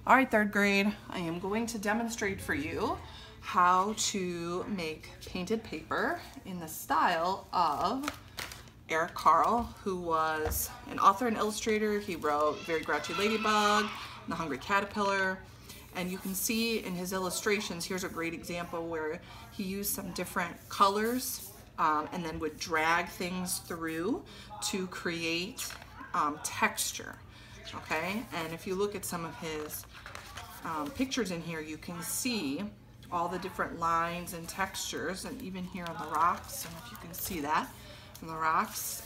All right, third grade, I am going to demonstrate for you how to make painted paper in the style of Eric Carle, who was an author and illustrator. He wrote Very Grouchy Ladybug, The Hungry Caterpillar, and you can see in his illustrations, here's a great example where he used some different colors and then would drag things through to create texture. Okay, and if you look at some of his pictures in here, you can see all the different lines and textures, and even here on the rocks, I don't know if you can see that, on the rocks,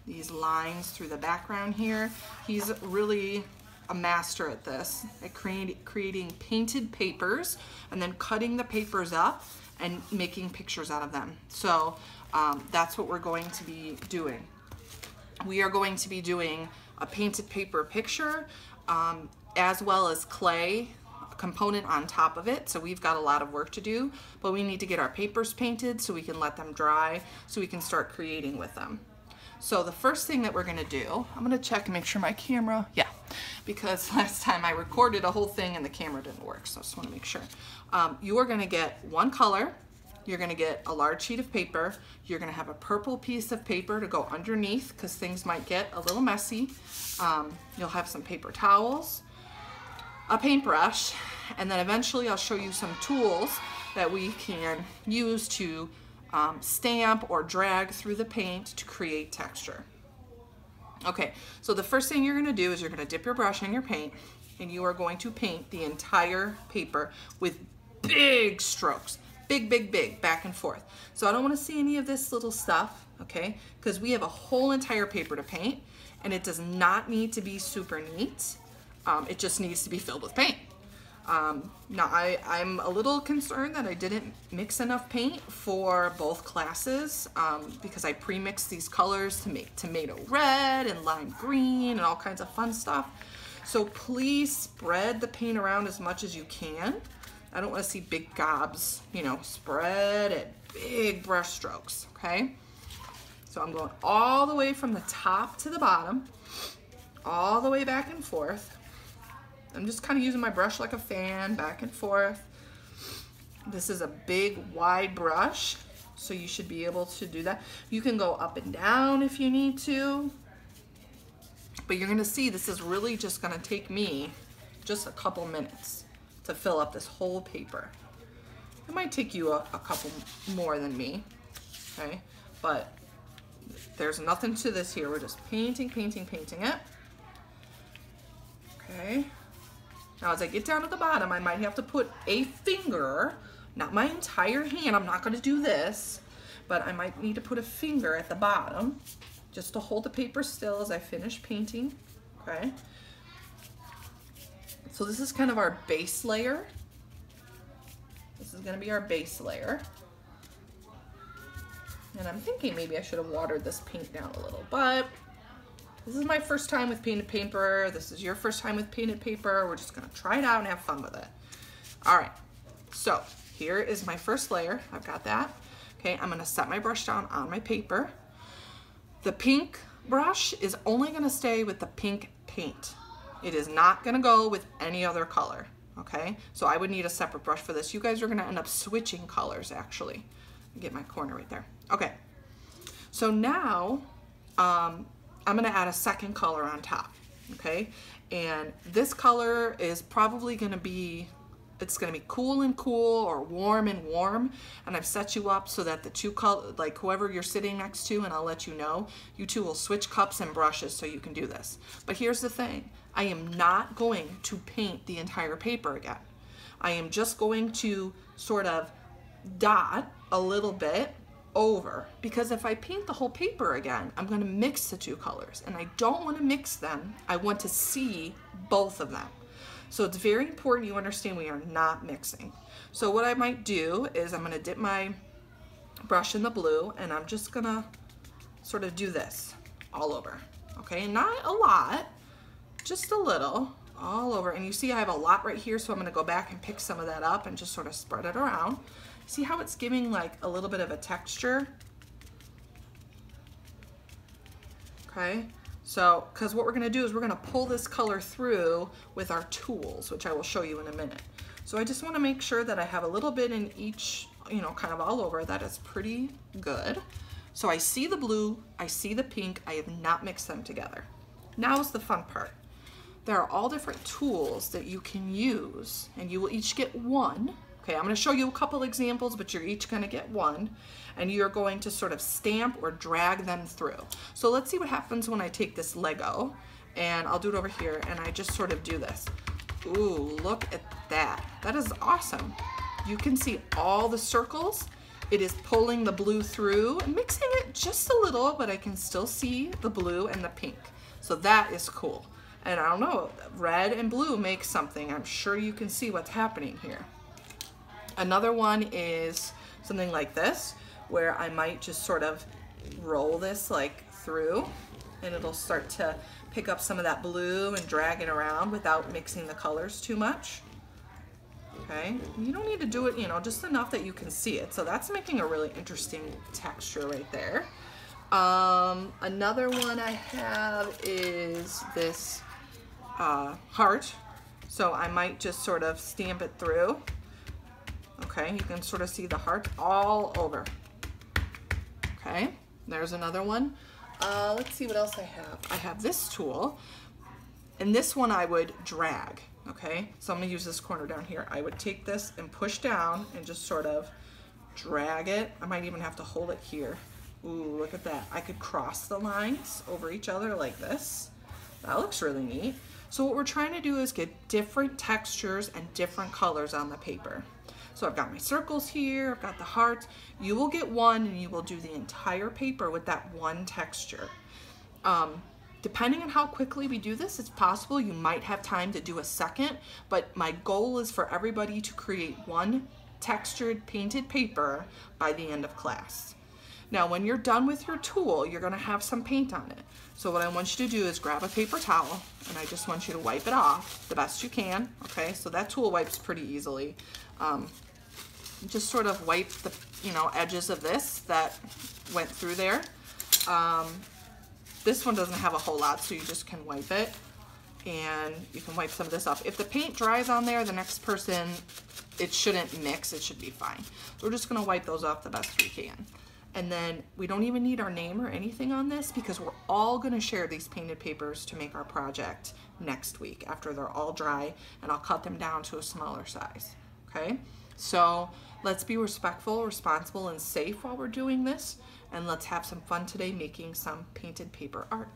these lines through the background here. He's really a master at this, at creating painted papers and then cutting the papers up and making pictures out of them. So that's what we're going to be doing. We are going to be doing a painted paper picture as well as clay component on top of it. So we've got a lot of work to do, but we need to get our papers painted so we can let them dry so we can start creating with them. So the first thing that we're gonna do, I'm gonna check and make sure my camera, yeah, because last time I recorded a whole thing and the camera didn't work, so I just wanna make sure. You are gonna get one color, you're gonna get a large sheet of paper, you're gonna have a purple piece of paper to go underneath because things might get a little messy. You'll have some paper towels, a paintbrush, and then eventually I'll show you some tools that we can use to stamp or drag through the paint to create texture. Okay, so the first thing you're gonna do is you're gonna dip your brush in your paint and you are going to paint the entire paper with big strokes. Big, big, big, back and forth. So I don't wanna see any of this little stuff, okay? Because we have a whole entire paper to paint and it does not need to be super neat. It just needs to be filled with paint. Now I'm a little concerned that I didn't mix enough paint for both classes because I pre-mixed these colors to make tomato red and lime green and all kinds of fun stuff. So please spread the paint around as much as you can. I don't want to see big gobs, you know, spread it, big brush strokes, okay? So I'm going all the way from the top to the bottom, all the way back and forth. I'm just kind of using my brush like a fan, back and forth. This is a big, wide brush, so you should be able to do that. You can go up and down if you need to, but you're gonna see this is really just gonna take me just a couple minutes to fill up this whole paper. It might take you a couple more than me, okay? But there's nothing to this here. We're just painting, painting, painting it. Okay. Now as I get down to the bottom, I might have to put a finger, not my entire hand, I'm not gonna do this, but I might need to put a finger at the bottom just to hold the paper still as I finish painting, okay? So this is kind of our base layer. This is gonna be our base layer. And I'm thinking maybe I should have watered this paint down a little, but this is my first time with painted paper. This is your first time with painted paper. We're just gonna try it out and have fun with it. All right, so here is my first layer. I've got that. Okay, I'm gonna set my brush down on my paper. The pink brush is only gonna stay with the pink paint. It is not gonna go with any other color, okay? So I would need a separate brush for this. You guys are gonna end up switching colors actually. Get my corner right there. Okay, so now, I'm gonna add a second color on top, okay? And this color is probably gonna be, it's gonna be cool and cool or warm and warm. And I've set you up so that the two color, like whoever you're sitting next to, and I'll let you know, you two will switch cups and brushes so you can do this. But here's the thing, I am not going to paint the entire paper again. I am just going to sort of dot a little bit over, because if I paint the whole paper again, I'm going to mix the two colors and I don't want to mix them. I want to see both of them. So it's very important you understand we are not mixing. So what I might do is I'm going to dip my brush in the blue and I'm just going to sort of do this all over. Okay, not a lot, just a little all over. And you see I have a lot right here, so I'm going to go back and pick some of that up and just sort of spread it around. See how it's giving like a little bit of a texture? Okay, So, because what we're gonna do is we're gonna pull this color through with our tools, which I will show you in a minute. So I just wanna make sure that I have a little bit in each, you know, kind of all over. That is pretty good. So I see the blue, I see the pink, I have not mixed them together. Now is the fun part. There are all different tools that you can use, and you will each get one. Okay, I'm gonna show you a couple examples, but you're each gonna get one, and you're going to sort of stamp or drag them through. So let's see what happens when I take this Lego, and I'll do it over here, and I just sort of do this. Ooh, look at that. That is awesome. You can see all the circles. It is pulling the blue through and mixing it just a little, but I can still see the blue and the pink. So that is cool. And I don't know, red and blue make something. I'm sure you can see what's happening here. Another one is something like this, where I might just sort of roll this like through, and it'll start to pick up some of that blue and drag it around without mixing the colors too much. Okay, you don't need to do it, you know, just enough that you can see it. So that's making a really interesting texture right there. Another one I have is this heart. So I might just sort of stamp it through. Okay, you can sort of see the heart all over. Okay, there's another one. Let's see what else I have. I have this tool, and this one I would drag. Okay, so I'm gonna use this corner down here. I would take this and push down and just sort of drag it. I might even have to hold it here. Ooh, look at that. I could cross the lines over each other like this. That looks really neat. So what we're trying to do is get different textures and different colors on the paper. So I've got my circles here, I've got the hearts. You will get one and you will do the entire paper with that one texture. Depending on how quickly we do this, it's possible you might have time to do a second, but my goal is for everybody to create one textured painted paper by the end of class. Now, when you're done with your tool, you're gonna have some paint on it. So what I want you to do is grab a paper towel, and I just want you to wipe it off the best you can, okay? So that tool wipes pretty easily. Just sort of wipe the, you know, edges of this that went through there. This one doesn't have a whole lot, so you just can wipe it, and you can wipe some of this off. If the paint dries on there, the next person, it shouldn't mix, it should be fine. So we're just gonna wipe those off the best we can. And then we don't even need our name or anything on this, because we're all gonna share these painted papers to make our project next week after they're all dry, and I'll cut them down to a smaller size, okay? So let's be respectful, responsible, and safe while we're doing this, and let's have some fun today making some painted paper art.